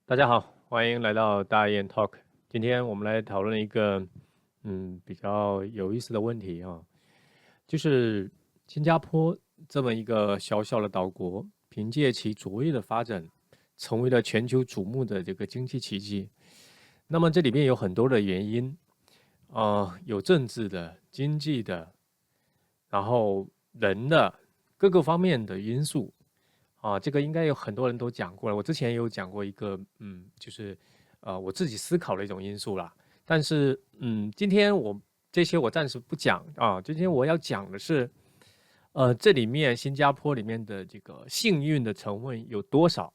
大家好，欢迎来到大雁 Talk。今天我们来讨论一个比较有意思的问题啊，就是新加坡这么一个小小的岛国，凭借其卓越的发展，成为了全球瞩目的这个经济奇迹。那么这里面有很多的原因有政治的、经济的，然后人的各个方面的因素。这个应该有很多人都讲过了。我之前也有讲过一个，就是我自己思考的一种因素啦。但是，今天这些我暂时不讲啊。今天我要讲的是，这里面新加坡里面的这个幸运的成分有多少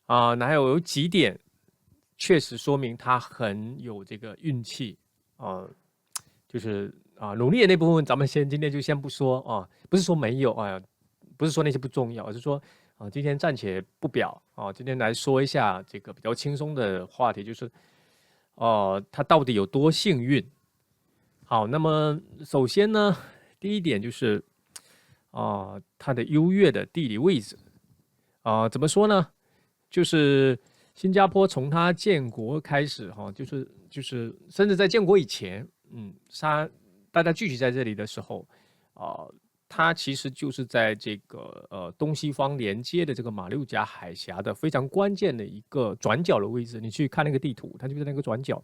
那还有几点确实说明他很有这个运气啊、就是努力的那部分，咱们今天就先不说不是说没有不是说那些不重要，而是说今天暂且不表今天来说一下这个比较轻松的话题，就是他到底有多幸运？好，那么首先呢，第一点就是它的优越的地理位置怎么说呢？就是新加坡从它建国开始就是甚至在建国以前，大家聚集在这里的时候啊、它其实就是在这个东西方连接的这个马六甲海峡的非常关键的一个转角的位置。你去看那个地图，它就在那个转角。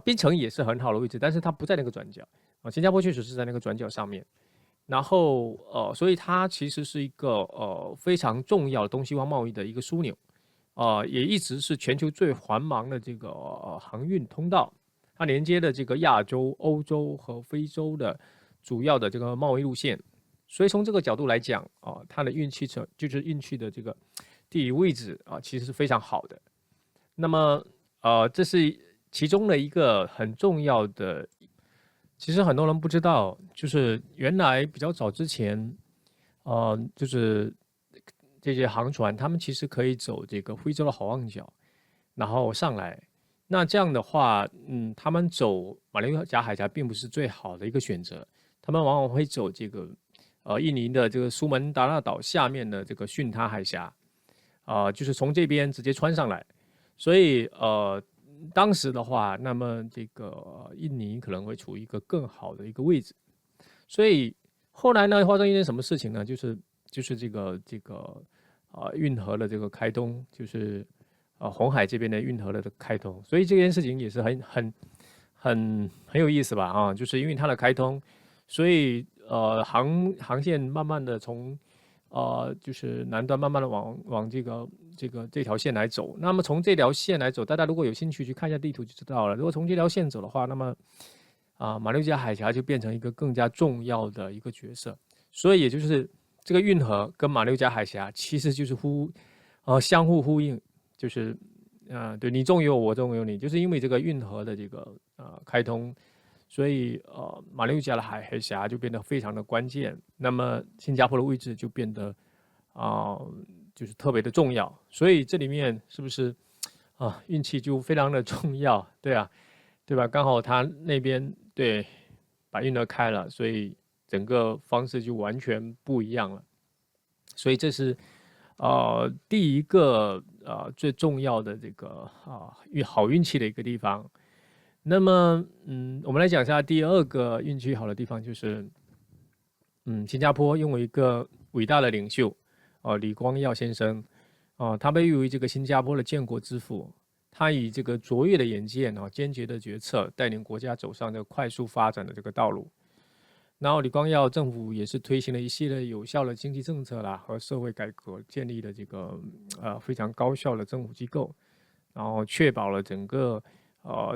槟城也是很好的位置，但是它不在那个转角新加坡确实是在那个转角上面。然后所以它其实是一个非常重要的东西方贸易的一个枢纽，也一直是全球最繁忙的这个航运通道，它连接的这个亚洲、欧洲和非洲的主要的这个贸易路线。所以从这个角度来讲它的就是运气的这个地理位置其实是非常好的。那么这是其中的一个很重要的。其实很多人不知道，就是原来比较早之前，就是这些航船，他们其实可以走这个非洲的好望角，然后上来。那这样的话，他们走马六甲海峡并不是最好的一个选择，他们往往会走这个印尼的这个苏门答腊岛下面的这个巽他海峡，就是从这边直接穿上来。所以当时的话，那么这个印尼可能会处于一个更好的一个位置。所以后来呢，发生一件什么事情呢？就是这个运河的这个开通，就是红海这边的运河的开通。所以这件事情也是很有意思吧就是因为它的开通，所以航线慢慢的从就是南端慢慢的往这条线来走。那么从这条线来走，大家如果有兴趣去看一下地图就知道了。如果从这条线走的话，那么马六甲海峡就变成一个更加重要的一个角色。所以也就是这个运河跟马六甲海峡其实就是相互呼应，就是对你中有我，我中有你，就是因为这个运河的这个开通。所以马六甲的海峡就变得非常的关键，那么新加坡的位置就变得就是特别的重要。所以这里面是不是运气就非常的重要？对啊，对吧？刚好他那边对把运河开了，所以整个方式就完全不一样了。所以这是第一个最重要的这个好运气的一个地方。那么我们来讲一下第二个运气好的地方，就是新加坡拥有一个伟大的领袖李光耀先生他被誉为这个新加坡的建国之父。他以这个卓越的眼见坚决的决策，带领国家走上这个快速发展的这个道路。然后李光耀政府也是推行了一系列有效的经济政策啦和社会改革，建立了这个非常高效的政府机构，然后确保了整个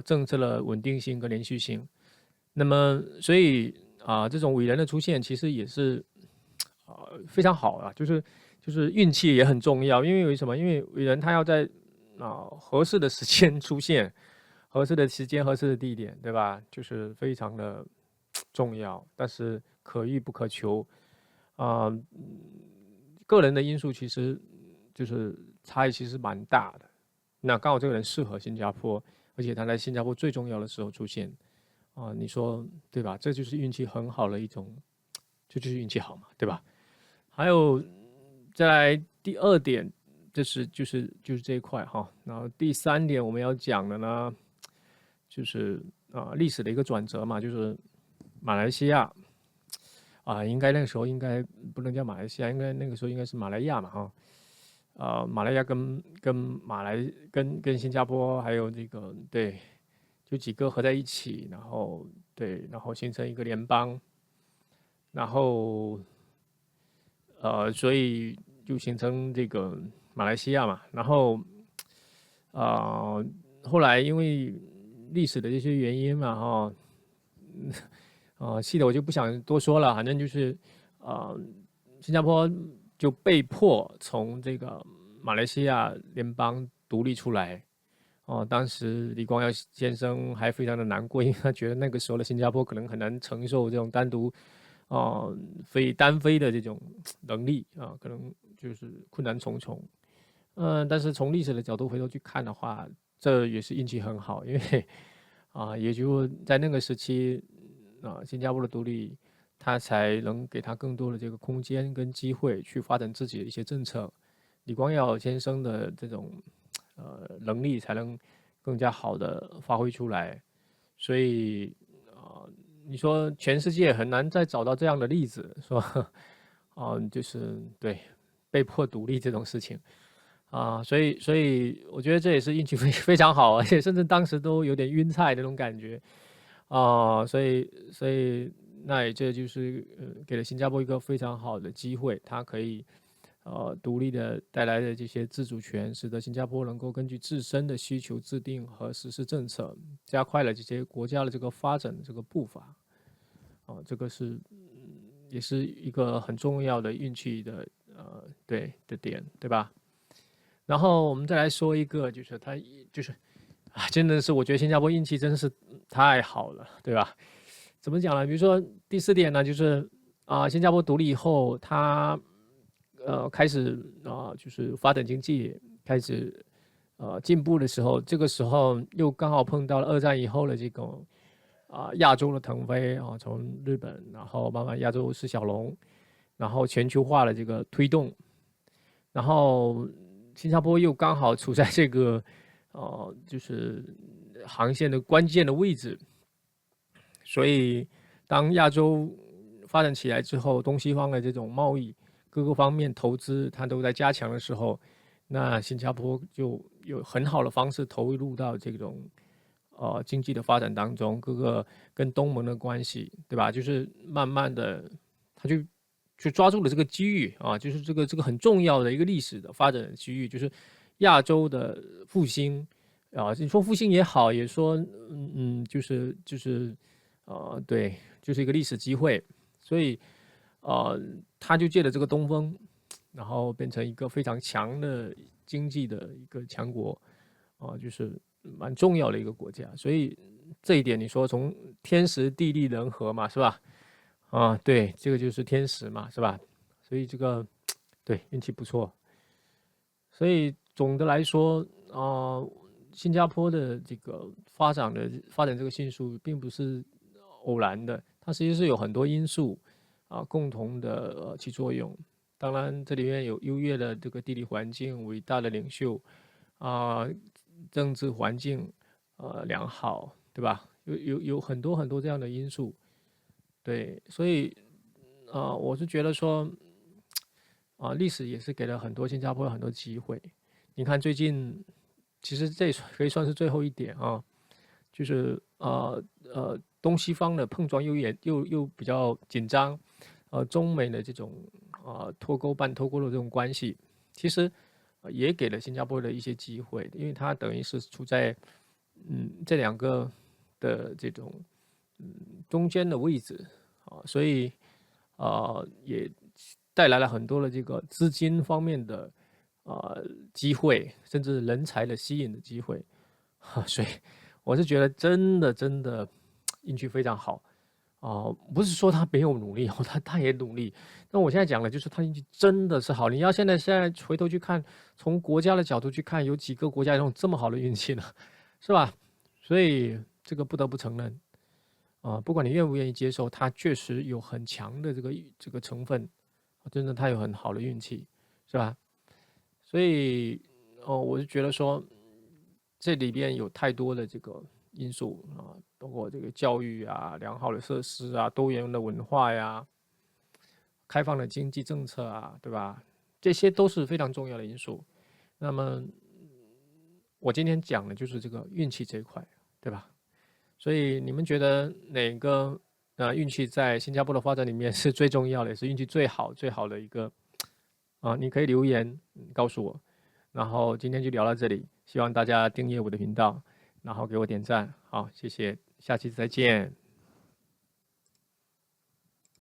政策的稳定性跟连续性。那么所以这种伟人的出现其实也是非常好就是运气也很重要。因为为什么？因为伟人他要在合适的时间出现，合适的时间、合适的地点，对吧？就是非常的重要，但是可遇不可求啊、个人的因素其实就是差异其实蛮大的。那刚好这个人适合新加坡，而且他在新加坡最重要的时候出现你说对吧？这就是运气很好的一种，这就是运气好嘛，对吧？还有再来第二点，就是这一块哈。然后第3点我们要讲的呢，就是历史的一个转折嘛，就是马来西亚应该那个时候应该不能叫马来西亚，应该那个时候应该是马来亚嘛哈。马来亚跟新加坡还有这个对，就几个合在一起，然后对，然后形成一个联邦，然后所以就形成这个马来西亚嘛。然后呃，后来因为历史的这些原因嘛细的我就不想多说了，反正就是呃，新加坡就被迫从这个马来西亚联邦独立出来。当时李光耀先生还非常的难过，因为他觉得那个时候的新加坡可能很难承受这种单独单飞的这种能力可能就是困难重重。但是从历史的角度回头去看的话，这也是运气很好，因为也就在那个时期新加坡的独立，它才能给他更多的这个空间跟机会去发展自己的一些政策。李光耀先生的这种能力才能更加好的发挥出来。所以你说全世界很难再找到这样的例子，说就是对被迫独立这种事情所以我觉得这也是运气非常好，而且甚至当时都有点晕菜那种感觉所以那也这就是给了新加坡一个非常好的机会，它可以独立的带来的这些自主权，使得新加坡能够根据自身的需求制定和实施政策，加快了这些国家的这个发展的这个步伐这个是也是一个很重要的运气的的点，对吧？然后我们再来说一个，就是它就是真的是我觉得新加坡运气真的是太好了，对吧？怎么讲呢？比如说第4点呢，就是新加坡独立以后，它开始就是发展经济，开始进步的时候，这个时候又刚好碰到了2战以后的这种亚洲的腾飞从日本，然后慢慢亚洲是小龙，然后全球化的这个推动，然后新加坡又刚好处在这个就是航线的关键的位置，所以当亚洲发展起来之后，东西方的这种贸易各个方面投资它都在加强的时候，那新加坡就有很好的方式投入到这种经济的发展当中，各个跟东盟的关系，对吧？就是慢慢的，他就抓住了这个机遇就是这个很重要的一个历史的发展机遇，就是亚洲的复兴你说复兴也好，也说就是对，就是一个历史机会，所以他就借着这个东风，然后变成一个非常强的经济的一个强国就是蛮重要的一个国家。所以这一点你说从天时地利人和嘛，是吧？对，这个就是天时嘛，是吧？所以这个对运气不错。所以总的来说新加坡的这个发展这个迅速，并不是偶然的，它实际是有很多因素共同的起作用。当然，这里面有优越的这个地理环境、伟大的领袖政治环境良好，对吧？有很多很多这样的因素。对，所以我是觉得说历史也是给了很多新加坡很多机会。你看最近，其实这可以算是最后一点就是东西方的碰撞又比较紧张，中美的这种脱钩半脱钩的这种关系，其实也给了新加坡的一些机会，因为它等于是处在这2个的这种中间的位置所以也带来了很多的这个资金方面的机会，甚至人才的吸引的机会所以我是觉得真的运气非常好不是说他没有努力他也努力。那我现在讲的就是他运气真的是好。你要现在回头去看，从国家的角度去看，有几个国家有这么好的运气呢？是吧？所以这个不得不承认不管你愿不愿意接受，它确实有很强的这个成分，真的他有很好的运气，是吧？所以我就觉得说，这里边有太多的这个因素啊，包括这个教育啊、良好的设施啊、多元的文化呀、开放的经济政策啊，对吧？这些都是非常重要的因素。那么我今天讲的就是这个运气这一块，对吧？所以你们觉得哪个运气在新加坡的发展里面是最重要的，也是运气最好的一个啊？你可以留言告诉我。然后今天就聊到这里，希望大家订阅我的频道，然后给我点赞。好，谢谢，下期再见。